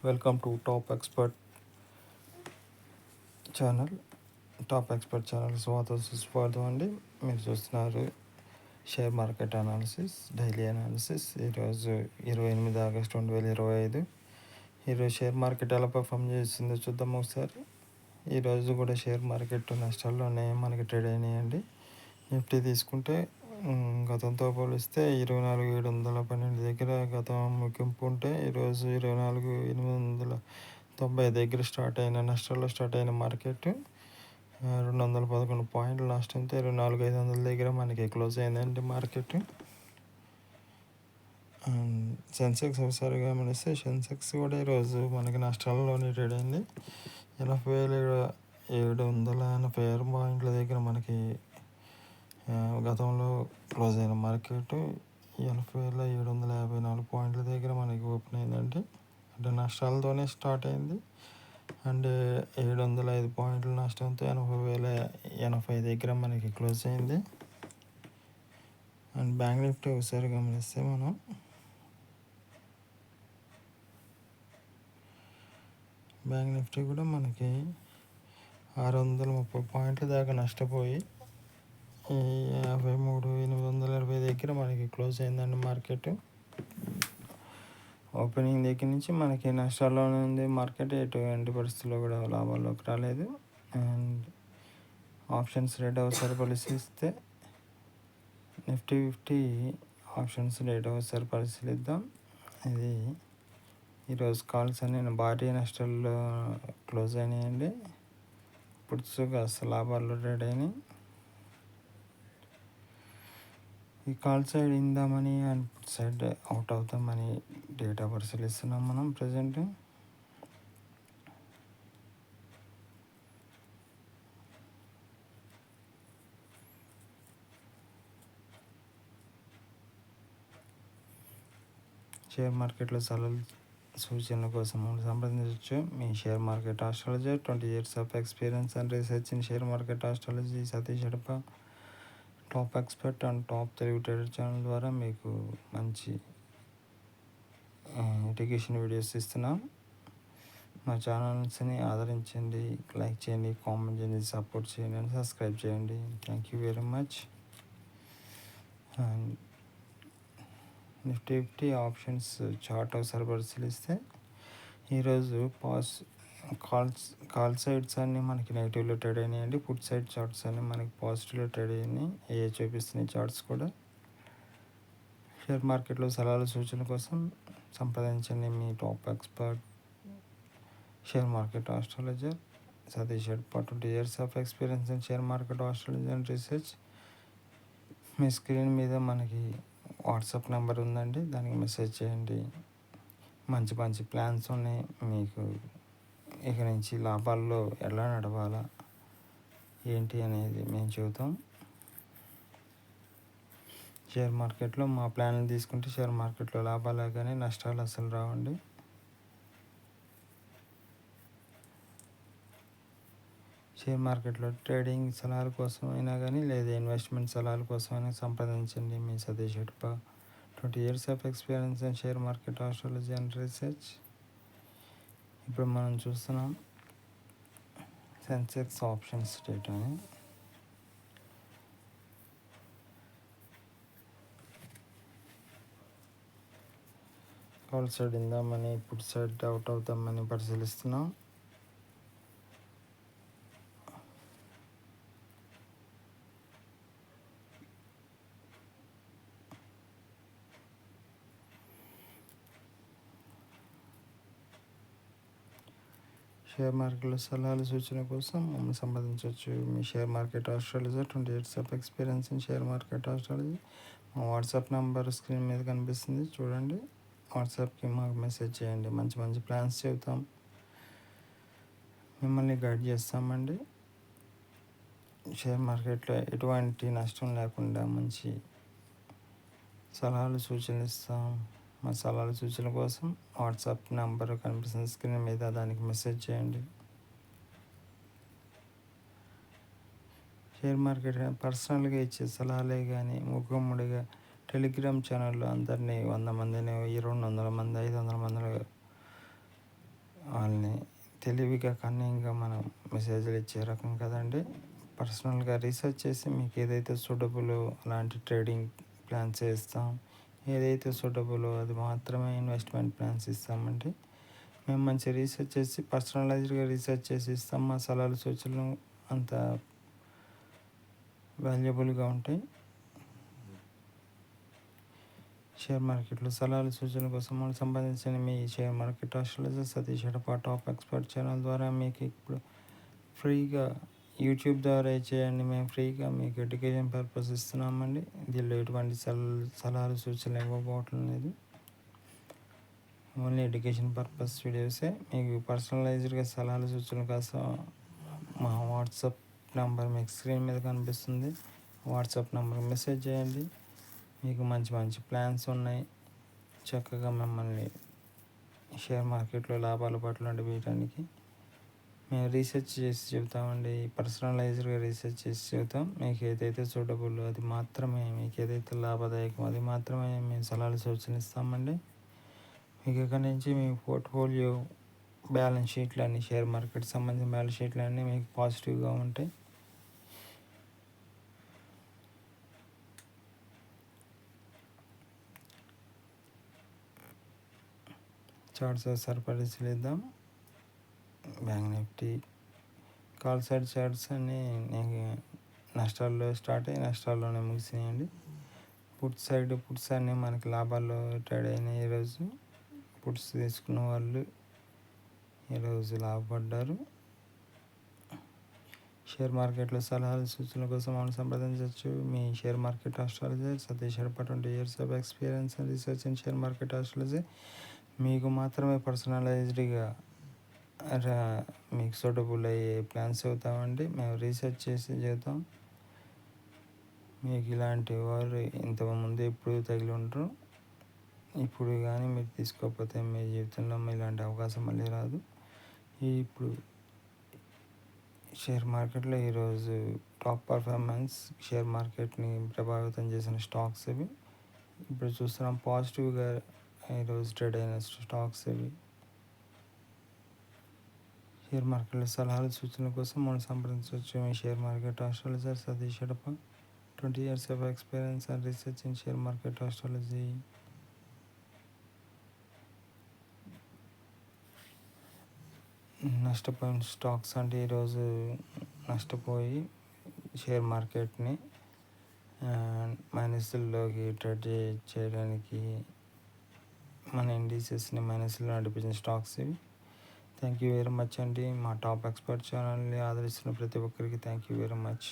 Welcome to top expert channel. Top expert channel సుస్వాగతం అండి. మీరు చూస్తున్నారు share market analysis, daily analysis. ఈరోజు 28 ఆగస్టు 2025. ఈరోజు షేర్ మార్కెట్ ఎలా పర్ఫామ్ చేస్తుందో చూద్దాం ఒకసారి. ఈరోజు కూడా షేర్ మార్కెట్ నష్టాల్లోనే మనకి ట్రేడ్ అయినాయండి. నిఫ్టీ తీసుకుంటే గతంతో పోలిస్తే 24,712 దగ్గర గతం ముగింపు ఉంటే ఈరోజు 24,890 దగ్గర నష్టాల్లో స్టార్ట్ అయిన మార్కెట్ 211 పాయింట్లు నష్టంతో 24,500 దగ్గర మనకి క్లోజ్ అయిందండి మార్కెట్. సెన్సెక్స్ ఒకసారి గమనిస్తే సెన్సెక్స్ కూడా ఈరోజు మనకి నష్టాల్లోనే ట్రేడ్ అయింది. 80,786 పాయింట్ల దగ్గర మనకి గతంలో క్లోజ్ అయిన మార్కెట్ 80,754 పాయింట్ల దగ్గర మనకి ఓపెన్ అయిందండి. అంటే నష్టాలతోనే స్టార్ట్ అయింది. అండ్ 705 పాయింట్ల నష్టంతో 80,080 దగ్గర మనకి క్లోజ్ అయింది. అండ్ బ్యాంక్ నిఫ్టీ ఒకసారి గమనిస్తే మనం బ్యాంక్ నిఫ్టీ కూడా మనకి 630 పాయింట్ల దాకా నష్టపోయి 53,820 దగ్గర మనకి క్లోజ్ అయిందండి మార్కెట్. ఓపెనింగ్ దగ్గర నుంచి మనకి నష్టాల్లోనే ఉంది మార్కెట్. ఎటువంటి పరిస్థితుల్లో కూడా లాభాల్లోకి రాలేదు. అండ్ ఆప్షన్స్ రేట్ ఒకసారి పరిశీలిస్తే నిఫ్టీ 50 ఆప్షన్స్ రేట్ ఒకసారి పరిశీలిద్దాం. ఇది ఈరోజు కాల్స్ అన్ని భారీ నష్టాల్లో క్లోజ్ అయినాయండి. పుట్స్గా అసలు లాభాల్లో ట్రేడ్ అయినాయి. ఈ కాల్ సైడ్ ఇందామని అండ్ పుట్ సైడ్ అవుట్ అవుతామని డేటా పరిశీలిస్తున్నాం మనం ప్రజెంట్. షేర్ మార్కెట్లో సలహాలు సూచనల కోసం సంప్రదించవచ్చు. మీ share market astrologer 20 years of experience and research in share market astrology Satish Hadapa top expert and top Telugu trader channel ద్వారా మీకు మంచి ఎడ్యుకేషన్ వీడియోస్ ఇస్తున్నాం. మా ఛానల్స్ని ఆదరించండి, లైక్ చేయండి, కామెంట్ చేయండి, సపోర్ట్ చేయండి అండ్ సబ్స్క్రైబ్ చేయండి. Thank you very much. And Nifty 50 options chart ఒకసారి పరిశీలిస్తే ఈరోజు కాల్ సైడ్స్ అన్నీ మనకి నెగిటివ్లో ట్రేడ్ అయినాయండి. పుట్ సైడ్ చార్ట్స్ అన్నీ మనకి పాజిటివ్లో ట్రేడ్ అయినాయి. ఏ చూపిస్తున్నాయి చార్ట్స్ కూడా. షేర్ మార్కెట్లో సలహాలు సూచనల కోసం సంప్రదించండి మీ top expert share market astrologer Satish Hadapa 20 years of experience in share market astrology and research. మీ స్క్రీన్ మీద మనకి వాట్సాప్ నెంబర్ ఉందండి, దానికి మెసేజ్ చేయండి. మంచి మంచి ప్లాన్స్ ఉన్నాయి మీకు. ఇక నుంచి లాభాల్లో ఎలా నడవాలా ఏంటి అనేది మేము చెబుతాం. షేర్ మార్కెట్లో మా ప్లాన్లు తీసుకుంటే షేర్ మార్కెట్లో లాభాలే కానీ నష్టాలు అసలు రావండి. షేర్ మార్కెట్లో ట్రేడింగ్ సలహాల కోసం అయినా కానీ లేదా ఇన్వెస్ట్మెంట్ సలహాల కోసం అయినా సంప్రదించండి మీ Satish Hadapa 20 years of experience in share market astrology and research. ఇప్పుడు మనం చూస్తున్నాం సెన్సెక్స్ ఆప్షన్స్ డేటాని. కాల్ సైడ్ ఇందామని పుట్ సైడ్ అవుట్ అవుతామని పరిశీలిస్తున్నాం. షేర్ మార్కెట్లో సలహాలు సూచన కోసం మమ్మల్ని సంప్రదించవచ్చు. మీ share market astrologer 20 years of experience in share market astrology. మా వాట్సాప్ నెంబర్ స్క్రీన్ మీద కనిపిస్తుంది, చూడండి. వాట్సాప్కి మాకు మెసేజ్ చేయండి. మంచి మంచి ప్లాన్స్ చెబుతాం, మిమ్మల్ని గైడ్ చేస్తామండి. షేర్ మార్కెట్లో ఎటువంటి నష్టం లేకుండా మంచి సలహాలు సూచనలు ఇస్తాం. మా సలహాలు సూచనల కోసం వాట్సాప్ నెంబర్ కనిపిస్తుంది స్క్రీన్ మీద, దానికి మెసేజ్ చేయండి. షేర్ మార్కెట్ పర్సనల్గా ఇచ్చే సలహాలే కానీ ముఖముడిగా టెలిగ్రామ్ ఛానల్లో అందరినీ 100 మందిని 200 మంది 500 మంది తెలివిగా కన్నింగ్గా మనం మెసేజ్లు ఇచ్చే రకం కదండి. పర్సనల్గా రీసెర్చ్ చేసి మీకు ఏదైతే సూటబులో అలాంటి ట్రేడింగ్ ప్లాన్స్ ఇస్తాం. ఏదైతే సూటబులో అది మాత్రమే ఇన్వెస్ట్మెంట్ ప్లాన్స్ ఇస్తామండి. మేము మంచి రీసెర్చ్ చేసి పర్సనలైజ్డ్గా రీసెర్చ్ చేసి ఇస్తాం. మా సలహాలు సూచనలు అంత వాల్యుబుల్గా ఉంటాయి. షేర్ మార్కెట్లో సలహాలు సూచనల కోసం మనం సంబంధించిన మీ share market astrologer Satish Edapa top expert channel ద్వారా మీకు ఇప్పుడు ఫ్రీగా యూట్యూబ్ ద్వారా చేయండి. మేము ఫ్రీగా మీకు ఎడ్యుకేషన్ పర్పస్ ఇస్తున్నామండి. దీనిలో ఎటువంటి సలహాలు సూచనలు ఇవ్వబోవటం లేదు. ఓన్లీ ఎడ్యుకేషన్ పర్పస్ వీడియోసే. మీకు పర్సనలైజ్డ్గా సలహాలు సూచనల కోసం మా వాట్సాప్ నెంబర్ మీకు స్క్రీన్ మీద కనిపిస్తుంది. వాట్సాప్ నెంబర్కి మెసేజ్ చేయండి. మీకు మంచి మంచి ప్లాన్స్ ఉన్నాయి. చక్కగా మిమ్మల్ని షేర్ మార్కెట్లో లాభాల పట్ల వేయడానికి మేము రీసెర్చ్ చేసి చెబుతామండి. పర్సనలైజ్డ్గా రీసెర్చ్ చేసి చెబుతాం. మీకు ఏదైతే సూటబుల్ అది మాత్రమే, మీకు ఏదైతే లాభదాయకం అది మాత్రమే మేము సలహాలు సూచనలు ఇస్తామండి. మీకు ఇక్కడ నుంచి మీ పోర్ట్ఫోలియో బ్యాలెన్స్ షీట్లు అన్నీ షేర్ మార్కెట్ సంబంధించిన బ్యాలెన్స్ షీట్లు అన్నీ మీకు పాజిటివ్గా ఉంటాయి. చార్ట్స్ ఒకసారి పరిశీలిద్దాం. Bank Nifty call side charts అన్నీ నష్టాల్లో స్టార్ట్ అయ్యి నష్టాల్లోనే ముగిసినాయండి. పుట్స్ అన్నీ మనకి లాభాల్లో ట్రేడ్ అయినాయి. ఈరోజు పుట్స్ తీసుకున్న వాళ్ళు ఈరోజు లాభపడ్డారు. షేర్ మార్కెట్లో సలహాలు సూచనల కోసం మనం సంప్రదించవచ్చు. మీ share market astrologer Satish Edapa 20 years of experience and research in share market astrology. మీకు మాత్రమే పర్సనలైజ్డ్గా మీకు సూటబుల్ అయ్యే ప్లాన్స్ అవుతామండి. మేము రీసెర్చ్ చేసి చెబుతాం. మీకు ఇలాంటి వారు ఇంతకుముందు ఎప్పుడు తగిలి ఉంటారు. ఇప్పుడు కానీ మీరు తీసుకోకపోతే మీ జీవితంలో ఇలాంటి అవకాశం మళ్ళీ రాదు. ఇప్పుడు షేర్ మార్కెట్లో ఈరోజు టాప్ పర్ఫార్మెన్స్ షేర్ మార్కెట్ని ప్రభావితం చేసిన స్టాక్స్ ఇవి. ఇప్పుడు చూస్తున్నాం పాజిటివ్గా ఈరోజు ట్రేడ్ అయిన స్టాక్స్ ఇవి. షేర్ మార్కెట్లో సలహాలు సూచనల కోసం మనం సంప్రదించవచ్చు. మీ share market astrologer Satish Edapa 20 years of experience and research in share market astrology. నష్టపోయిన స్టాక్స్ అంటే ఈరోజు నష్టపోయి షేర్ మార్కెట్ని మైనస్లోకి ట్రేడ్ చేయడానికి మన ఇండిసెస్ని మైనస్లో నడిపించిన స్టాక్స్ ఇవి. థ్యాంక్ యూ వెరీ మచ్ అండి. మా టాప్ ఎక్స్పర్ట్ ఛానల్ని ఆదరిస్తున్న ప్రతి ఒక్కరికి థ్యాంక్ యూ వెరీ మచ్.